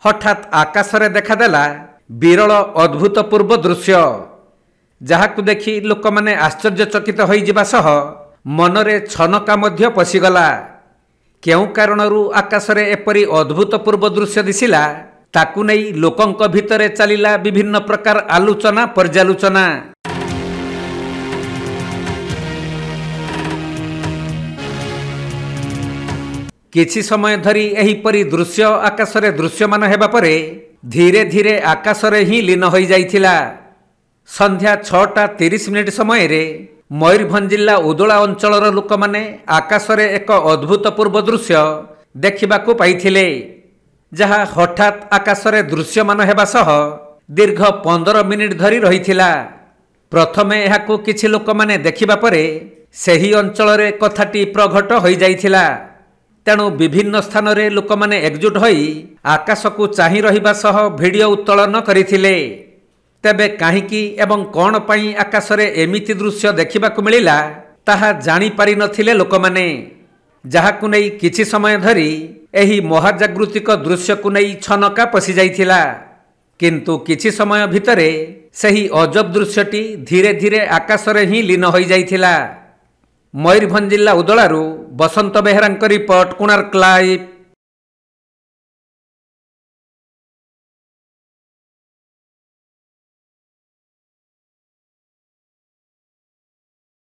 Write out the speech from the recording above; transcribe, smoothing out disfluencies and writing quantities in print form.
हठात आकाशरे देखादेला विरल अद्भुतपूर्व दृश्य जहाकु देखि लोक माने आश्चर्यचकित होई जिबा सह मनरे छनका मध्य पशिगला। केउ कारणरू आकाशरे एपरी अद्भुतपूर्व दृश्य दिसिला ताकु नै लोकंक भितरे चलिला विभिन्न प्रकार आलोचना पर्यालोचना। किछि समय धरी एहिपरी दृश्य आकाशरे दृश्यमान हेबा परे धीरे धीरे आकाशरे ही लीन होई जाइथिला। संध्या 6:30 समय रे मयूरभंज जिला उदोला अंचलर लोक माने आकाशरे एक अद्भुतपूर्व दृश्य देखिबाकू पाइथिले, जहा हठात आकाशरे दृश्यमान हेबा सह दीर्घ 15 मिनिट धरी रहिथिला। प्रथमे एहाकू किछि लोक माने देखिबा परे सेही अंचलरे कथाटी प्रघट होई जाइथिला। तेणु विभिन्न स्थान रे लोक माने एकजुट होई आकाश को चाहि रहिबा सह वीडियो उत्तोलन करिथिले। तेबे काहीकि एवं कोन पई आकाश रे एमिति दृश्य देखिबाकू मिलिला ताहा जानि पारि नथिले लोक माने, जहाकू नै किछि समय धरी एही महाजागृतिक दृश्य को नै छनका पसि जाइथिला। किंतु किछि समय भितरे सेही अजब दृश्यटी धीरे धीरे आकाश रे ही लीन होई जाइथिला। मयूरभंज जिला उदलारू बसंत बेहरांक रिपोर्ट, कोणार्क लाइव।